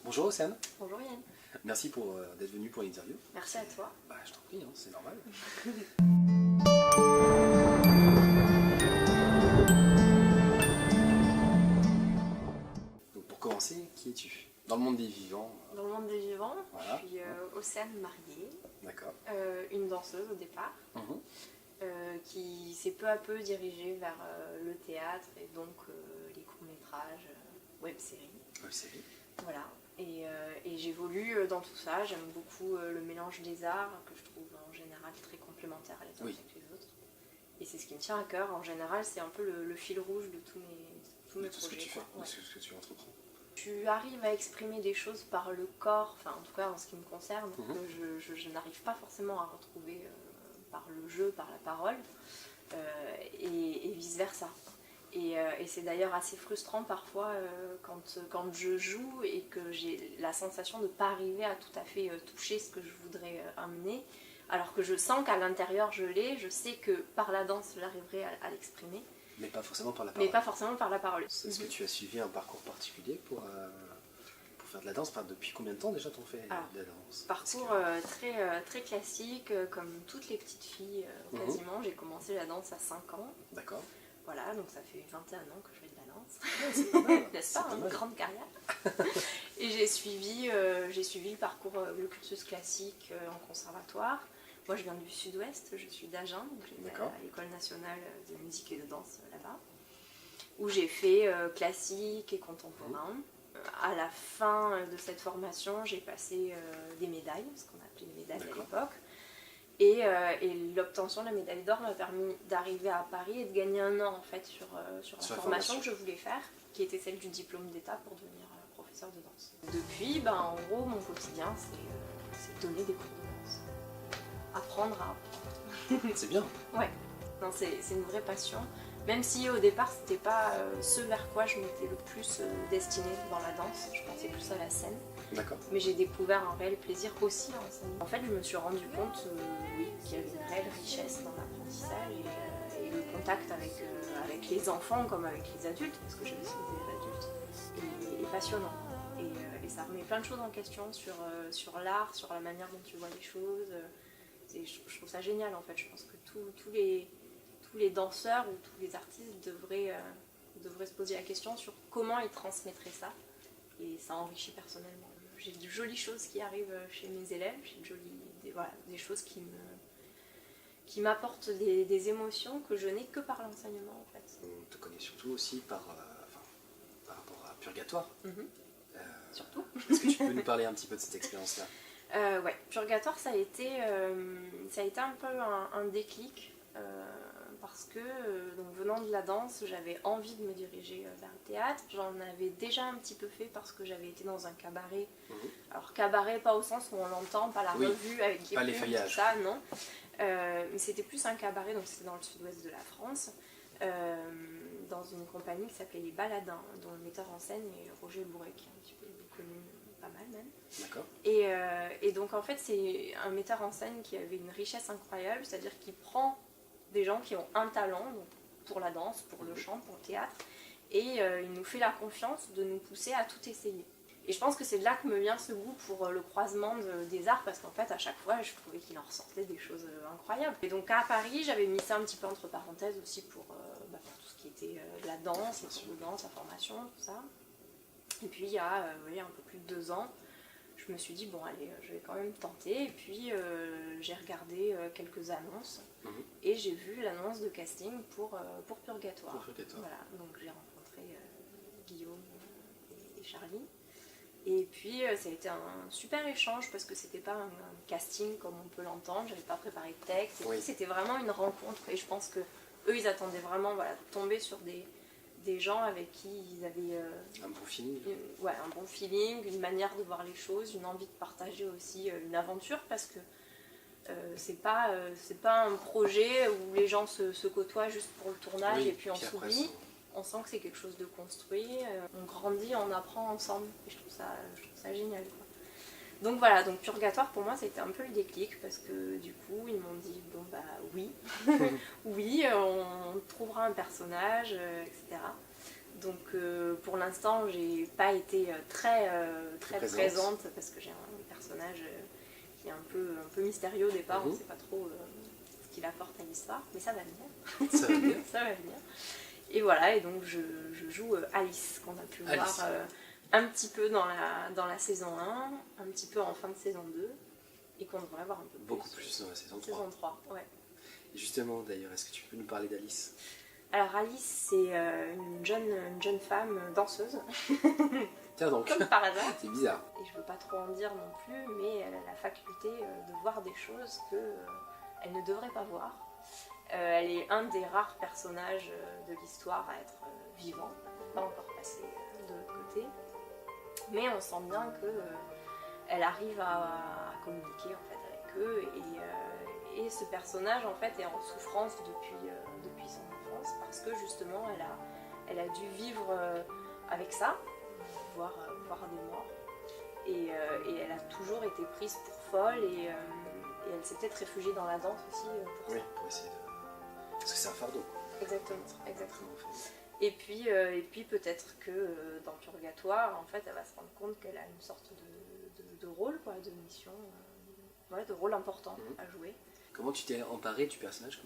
Bonjour Océane, Bonjour Yann. merci d'être venu pour l'interview. Merci à toi. Bah, je t'en prie, hein, c'est normal. Donc pour commencer, qui es-tu? Dans le monde des vivants, Dans le monde des vivants, voilà. je suis Océane mariée, D'accord. une danseuse au départ, Mhm. qui s'est peu à peu dirigée vers le théâtre et donc les courts-métrages, web-séries. Série. Voilà. Et j'évolue dans tout ça. J'aime beaucoup le mélange des arts que je trouve en général très complémentaires les uns Oui. avec les autres. Et c'est ce qui me tient à cœur. En général, c'est un peu le fil rouge de tous mes Tout ce que projets. tu fais, Quoi. de ce que tu entreprends. Tu arrives à exprimer des choses par le corps, enfin en tout cas en ce qui me concerne, Mhm. que je n'arrive pas forcément à retrouver par le jeu, par la parole, et vice-versa. Et c'est d'ailleurs assez frustrant parfois quand je joue et que j'ai la sensation de ne pas arriver à tout à fait toucher ce que je voudrais amener, alors que je sens qu'à l'intérieur je l'ai, je sais que par la danse j'arriverai à l'exprimer, Mais pas forcément par la parole. mais pas forcément par la parole. Est-ce que tu as suivi un parcours particulier pour faire de la danse? Enfin, depuis combien de temps déjà t'en fais de la danse? Parcours très classique, comme toutes les petites filles quasiment. J'ai commencé la danse à 5 ans. D'accord. Voilà, donc ça fait 21 ans que je fais de la danse. Ouais, c'est pas mal. N'est-ce pas, C'est pas une mal. grande carrière. Et j'ai suivi le parcours, le cursus classique en conservatoire. Moi je viens du sud-ouest, je suis d'Agen, donc j'étais D'accord. à l'École nationale de musique et de danse là-bas, où j'ai fait classique et contemporain. À la fin de cette formation, j'ai passé des médailles, ce qu'on appelait les médailles à D'accord. l'époque. Et l'obtention de la médaille d'or m'a permis d'arriver à Paris et de gagner un an en fait sur la formation que je voulais faire, qui était celle du diplôme d'État pour devenir professeur de danse. Depuis, en gros, mon quotidien, c'est donner des cours de danse. Apprendre à apprendre. C'est bien. Ouais, non, c'est une vraie passion. Même si au départ, c'était pas ce vers quoi je m'étais le plus destinée dans la danse, je pensais plus à la scène. D'accord. Mais j'ai découvert un réel plaisir aussi à enseigner. En fait, je me suis rendu compte oui, qu'il y avait une réelle richesse dans l'apprentissage et le contact avec les enfants comme avec les adultes, parce que j'ai aussi des adultes, est passionnant. Et ça remet plein de choses en question sur l'art, sur la manière dont tu vois les choses. Je trouve ça génial en fait. Je pense que tous les danseurs ou tous les artistes devraient se poser la question sur comment ils transmettraient ça. Et ça enrichit personnellement. J'ai de jolies choses qui arrivent chez mes élèves, j'ai des choses qui m'apportent des émotions que je n'ai que par l'enseignement en fait. On te connaît surtout aussi par rapport à Purgatoire. Surtout. Est-ce que tu peux nous parler un petit peu de cette expérience-là? Ouais, Purgatoire ça a été un peu un déclic parce que donc, venant de la danse, j'avais envie de me diriger vers le théâtre. J'en avais déjà un petit peu fait parce que j'avais été dans un cabaret. Alors cabaret pas au sens où on l'entend, pas la revue avec pas les pubs, feuillages. tout ça, non. Mais c'était plus un cabaret, donc c'était dans le sud-ouest de la France, dans une compagnie qui s'appelait Les Baladins, dont le metteur en scène est Roger Bourret, qui est un petit peu connu, pas mal même. D'accord. Et donc en fait c'est un metteur en scène qui avait une richesse incroyable, c'est-à-dire qu'il prend des gens qui ont un talent donc pour la danse, pour le chant, pour le théâtre, et il nous fait la confiance de nous pousser à tout essayer. Et je pense que c'est de là que me vient ce goût pour le croisement des arts, parce qu'en fait à chaque fois je trouvais qu'il en ressortait des choses incroyables. Et donc à Paris j'avais mis ça un petit peu entre parenthèses aussi pour tout ce qui était la danse, les cours de danse, la formation, tout ça. Et puis il y a un peu plus de 2 ans, je me suis dit bon allez, je vais quand même tenter, et puis j'ai regardé quelques annonces et j'ai vu l'annonce de casting pour Purgatoire. Voilà, donc j'ai rencontré Guillaume et Charlie, et puis ça a été un super échange parce que c'était pas un casting comme on peut l'entendre, j'avais pas préparé de texte, c'était vraiment une rencontre, et je pense que eux ils attendaient vraiment de tomber sur des gens avec qui ils avaient un bon feeling. Un bon feeling, une manière de voir les choses, une envie de partager aussi une aventure, parce que c'est pas un projet où les gens se côtoient juste pour le tournage et puis on s'oublie. On sent que c'est quelque chose de construit, on grandit, on apprend ensemble, et je trouve ça génial, quoi. Donc voilà, donc Purgatoire pour moi c'était un peu le déclic, parce que du coup ils m'ont dit bon bah oui, oui on trouvera un personnage, etc. Donc pour l'instant, j'ai pas été très présente parce que j'ai un personnage qui est un peu mystérieux au départ, on ne sait pas trop ce qu'il apporte à l'histoire, mais ça va venir. Ça va venir. Ça va venir. Et voilà, et donc je joue Alice, qu'on a pu voir un petit peu dans la saison 1, un petit peu en fin de saison 2, et qu'on devrait voir un peu plus. Beaucoup plus dans la saison 3. Saison 3, ouais. Et justement, d'ailleurs, est-ce que tu peux nous parler d'Alice? Alors Alice, c'est une jeune femme danseuse. Tiens donc. Comme par hasard. C'est bizarre. Et je veux pas trop en dire non plus, mais elle a la faculté de voir des choses qu'elle ne devrait pas voir. Elle est un des rares personnages de l'histoire à être vivant, pas encore passé de l'autre côté. Mais on sent bien qu'elle arrive à communiquer en fait, avec eux. Et ce personnage en fait, est en souffrance depuis son enfance parce que justement elle a dû vivre avec ça, voir des morts. Et elle a toujours été prise pour folle et elle s'est peut-être réfugiée dans la danse aussi pour ça. Oui, pour essayer de... Parce que c'est un fardeau. Exactement. Et puis peut-être que dans Purgatoire, en fait, elle va se rendre compte qu'elle a une sorte de rôle, quoi, de mission, de rôle important à jouer. Comment tu t'es emparée du personnage?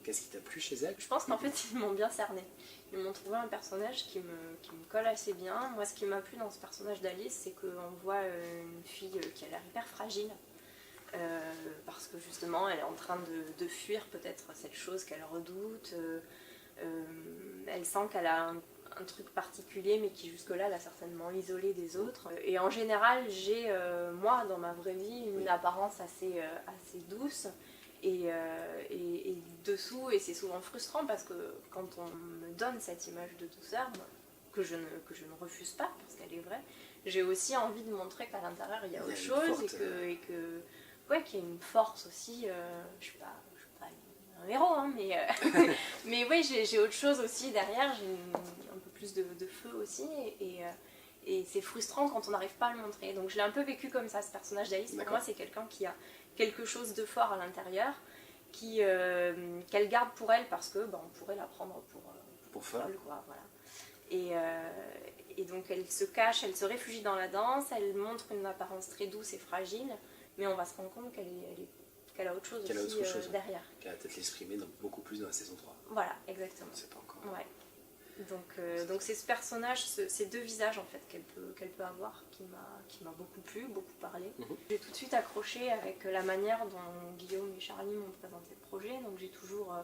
Qu'est-ce qui t'a plu chez elle? Je pense qu'en fait, ils m'ont bien cerné. Ils m'ont trouvé un personnage qui me colle assez bien. Moi, ce qui m'a plu dans ce personnage d'Alice, c'est qu'on voit une fille qui a l'air hyper fragile. Parce que justement, elle est en train de fuir peut-être cette chose qu'elle redoute. Elle sent qu'elle a un truc particulier, mais qui jusque-là l'a certainement isolée des autres. Et en général, j'ai, moi, dans ma vraie vie, une apparence assez douce. Et dessous, et c'est souvent frustrant parce que quand on me donne cette image de douceur, que je ne refuse pas parce qu'elle est vraie, j'ai aussi envie de montrer qu'à l'intérieur il y a autre chose qu'il y a une force aussi. Je suis pas un héros, hein, mais oui, j'ai autre chose aussi derrière, j'ai un peu plus de feu aussi, et c'est frustrant quand on n'arrive pas à le montrer. Donc je l'ai un peu vécu comme ça, ce personnage d'Alice. Pour moi, c'est quelqu'un qui a quelque chose de fort à l'intérieur, qu'elle garde pour elle parce que on pourrait la prendre pour folle, quoi, voilà. Et donc elle se cache, elle se réfugie dans la danse, elle montre une apparence très douce et fragile, mais on va se rendre compte qu'elle a autre chose aussi derrière. Qu'elle va peut-être l'exprimer beaucoup plus dans la saison 3. Voilà, exactement. On sait pas encore. Ouais. Donc c'est ce personnage, ces deux visages en fait qu'elle peut avoir qui m'a beaucoup plu, beaucoup parlé. J'ai tout de suite accroché avec la manière dont Guillaume et Charlie m'ont présenté le projet, donc j'ai toujours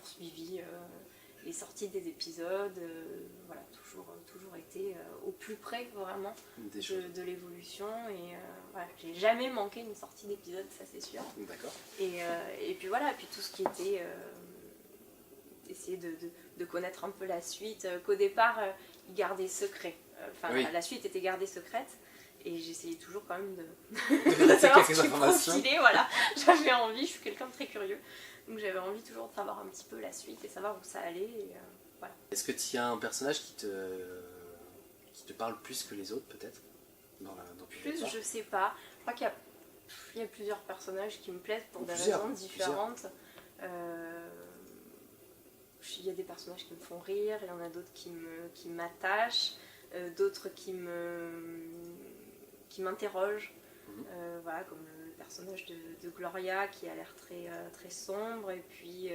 suivi les sorties des épisodes, voilà, toujours été au plus près vraiment de l'évolution, et voilà, j'ai jamais manqué une sortie d'épisode, ça c'est sûr. D'accord. Et puis voilà, puis tout ce qui était essayer de connaître un peu la suite, qu'au départ ils gardaient secret, la suite était gardée secrète, et j'essayais toujours quand même de savoir ce qui profilait, voilà. J'avais envie, je suis quelqu'un de très curieux, donc j'avais envie toujours de savoir un petit peu la suite et savoir où ça allait, et voilà. Est-ce que tu as un personnage qui te parle plus que les autres, peut-être dans Plus, je sais pas, je crois qu'il y a plusieurs personnages qui me plaisent pour des raisons différentes. Il y a des personnages qui me font rire, il y en a d'autres qui m'attachent, d'autres qui m'interrogent, voilà, comme le personnage de Gloria qui a l'air très sombre, et puis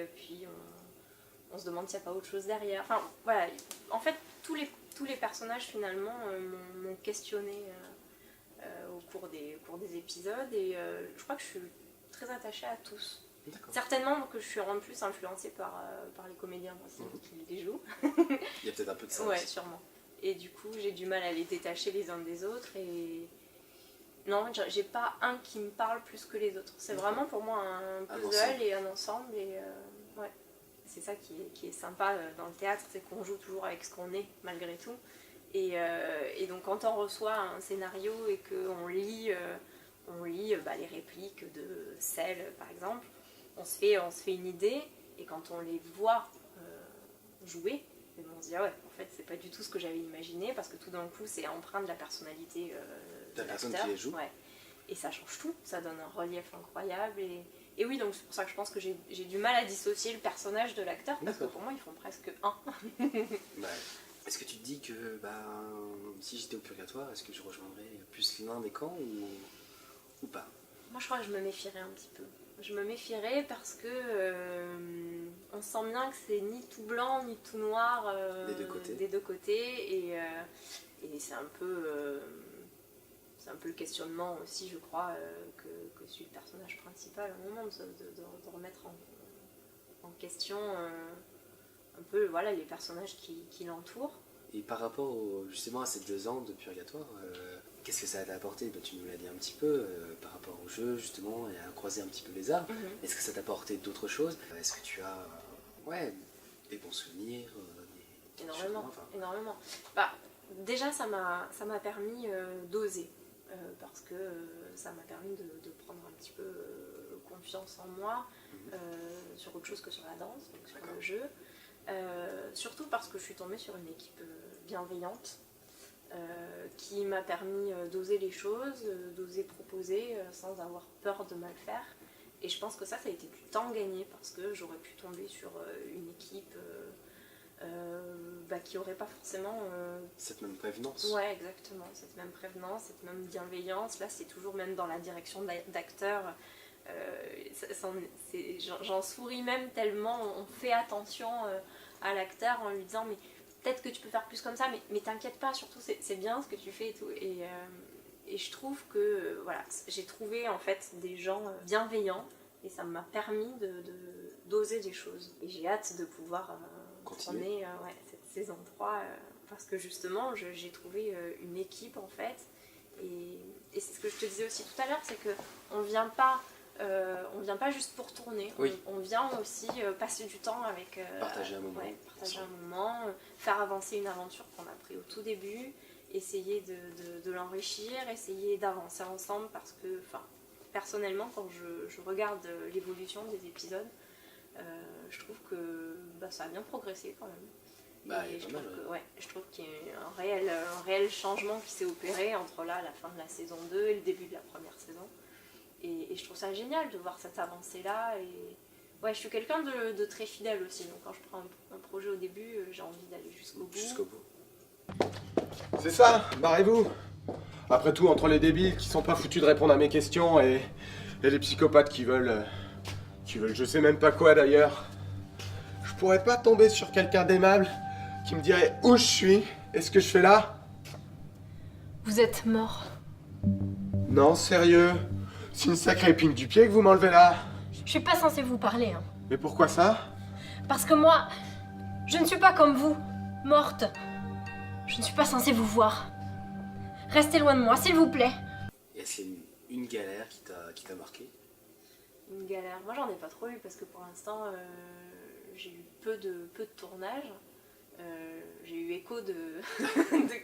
on se demande s'il n'y a pas autre chose derrière. Enfin voilà, en fait tous les personnages finalement m'ont questionné au cours des épisodes, et je crois que je suis très attachée à tous. Certainement que je suis en plus influencée par les comédiens aussi qui les jouent. Il y a peut-être un peu de ça. Ouais, sûrement. Et du coup, j'ai du mal à les détacher les uns des autres. Et non, j'ai pas un qui me parle plus que les autres. C'est vraiment pour moi un puzzle et un ensemble. Et ouais, c'est ça qui est sympa dans le théâtre, c'est qu'on joue toujours avec ce qu'on est malgré tout. Et donc quand on reçoit un scénario et qu'on lit les répliques de Celle par exemple, on se fait une idée, et quand on les voit jouer, on se dit ah ouais, en fait c'est pas du tout ce que j'avais imaginé, parce que tout d'un coup c'est empreint de la personnalité de la personne qui les joue. Ouais. Et ça change tout, ça donne un relief incroyable, et oui, donc c'est pour ça que je pense que j'ai du mal à dissocier le personnage de l'acteur, parce que pour moi ils font presque un. Ouais. Est-ce que tu te dis que si j'étais au purgatoire, est-ce que je rejoindrais plus l'un des camps ou pas? Moi, je crois que je me méfierais un petit peu. Je me méfierais parce que on sent bien que c'est ni tout blanc ni tout noir des deux côtés et c'est un peu le questionnement aussi, je crois, que suit le personnage principal à un moment, de remettre en question un peu voilà, les personnages qui l'entourent. Et par rapport justement à ces 2 ans de purgatoire, qu'est-ce que ça t'a apporté? Tu nous l'as dit un petit peu par rapport au jeu justement et à croiser un petit peu les arts. Est-ce que ça t'a apporté d'autres choses? Est-ce que tu as des bons souvenirs Énormément. Déjà ça m'a permis d'oser parce que ça m'a permis de prendre un petit peu confiance en moi sur autre chose que sur la danse, donc sur le jeu. Surtout parce que je suis tombée sur une équipe bienveillante qui m'a permis d'oser les choses, d'oser proposer sans avoir peur de mal faire. Et je pense que ça a été du temps gagné parce que j'aurais pu tomber sur une équipe qui n'aurait pas forcément... Cette même prévenance. Ouais, exactement, cette même prévenance, cette même bienveillance. Là, c'est toujours même dans la direction d'acteurs. J'en souris même tellement on fait attention à l'acteur en lui disant mais peut-être que tu peux faire plus comme ça mais t'inquiète pas, surtout c'est bien ce que tu fais et tout et je trouve que voilà, j'ai trouvé en fait des gens bienveillants et ça m'a permis d'oser des choses et j'ai hâte de pouvoir continuer cette saison 3 parce que justement j'ai trouvé une équipe en fait et c'est ce que je te disais aussi tout à l'heure, c'est que on vient pas juste pour tourner, on vient aussi passer du temps avec... partager un moment. Partager un moment, faire avancer une aventure qu'on a pris au tout début, essayer de l'enrichir, essayer d'avancer ensemble parce que, personnellement, quand je regarde l'évolution des épisodes, je trouve que ça a bien progressé quand même. Je trouve qu'il y a un réel changement qui s'est opéré entre la fin de la saison 2 et le début de la première saison. Et je trouve ça génial de voir cette avancée-là. Et je suis quelqu'un de très fidèle aussi. Donc quand je prends un projet au début, j'ai envie d'aller jusqu'au bout. C'est ça, barrez-vous. Après tout, entre les débiles qui sont pas foutus de répondre à mes questions et les psychopathes qui veulent je sais même pas quoi d'ailleurs, je pourrais pas tomber sur quelqu'un d'aimable qui me dirait où je suis et ce que je fais là? Vous êtes mort. Non, sérieux? C'est une sacrée épine du pied que vous m'enlevez là. Je suis pas censée vous parler, hein. Mais pourquoi ça? Parce que moi, je ne suis pas comme vous, morte. Je ne suis pas censée vous voir. Restez loin de moi, s'il vous plaît. Est-ce qu'il y a une galère qui t'a marqué? Une galère? Moi j'en ai pas trop eu parce que pour l'instant j'ai eu peu de tournages. J'ai eu écho de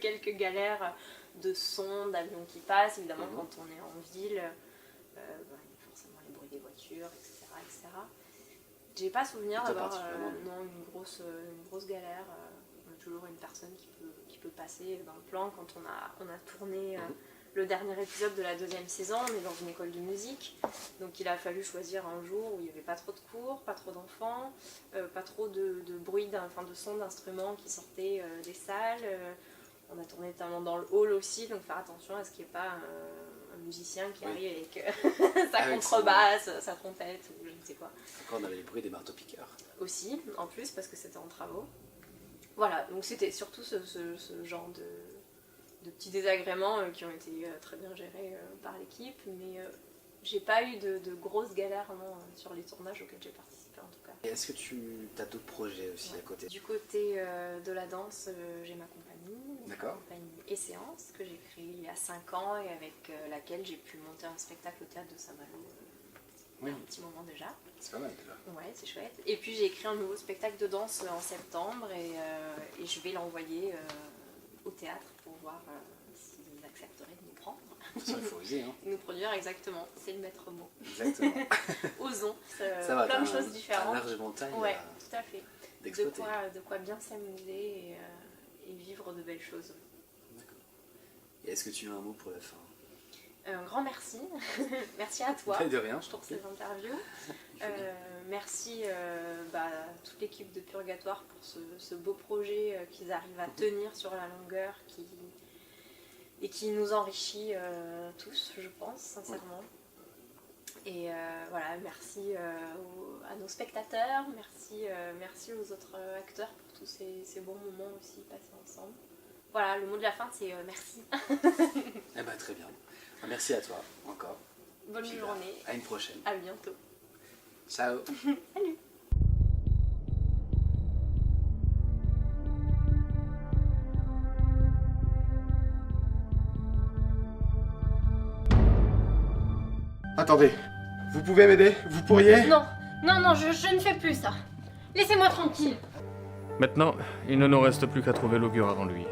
quelques galères de son, d'avions qui passent, évidemment quand on est en ville. Il y a forcément les bruits des voitures, etc. J'ai pas souvenir d'avoir une grosse galère. On a toujours une personne qui peut passer dans le plan. Quand on a tourné le dernier épisode de la 2e saison, on est dans une école de musique, donc il a fallu choisir un jour où il n'y avait pas trop de cours, pas trop d'enfants, pas trop de bruit, de son d'instruments qui sortaient des salles. On a tourné notamment dans le hall aussi, donc faire attention à ce qu'il n'y ait pas un musicien qui arrive avec sa contrebasse, sa trompette ou je ne sais quoi. Encore on avait les bruits des marteaux-piqueurs. Aussi, en plus, parce que c'était en travaux. Voilà, donc c'était surtout ce genre de petits désagréments qui ont été très bien gérés par l'équipe, mais j'ai pas eu de grosses galères sur les tournages auxquels j'ai participé en tout cas. Et est-ce que tu as d'autres projets aussi à côté? Du côté de la danse, j'ai ma compagnie. D'accord. Ma compagnie Esséance, que j'ai créée il y a 5 ans et avec laquelle j'ai pu monter un spectacle au théâtre de Saint-Malo il y a un petit moment déjà. C'est pas mal déjà. Ouais, c'est chouette. Et puis j'ai écrit un nouveau spectacle de danse en septembre et je vais l'envoyer au théâtre pour voir s'ils accepteraient de nous prendre. Ça, il faut oser, hein. Nous produire, exactement. C'est le maître mot. Exactement. Osons. Ça va, plein de choses différentes. Un large éventail. Ouais, tout à fait. D'exploiter. De quoi bien s'amuser et vivre de belles choses. D'accord. Et est-ce que tu as un mot pour la fin? Un grand merci. Merci à toi De rien, je pour cette interview. Merci à toute l'équipe de Purgatoire pour ce beau projet qu'ils arrivent à tenir sur la longueur et qui nous enrichit tous, je pense, sincèrement. Et voilà, merci à nos spectateurs, merci aux autres acteurs pour tous ces bons moments aussi passés ensemble. Voilà, le mot de la fin, c'est merci. Eh ben, très bien. Merci à toi, encore. Bonne Puis, journée. À une prochaine. À bientôt. Ciao. Salut. Attendez, vous pouvez m'aider? Vous pourriez? Non, je ne fais plus ça. Laissez-moi tranquille. Maintenant, il ne nous reste plus qu'à trouver l'augure avant lui.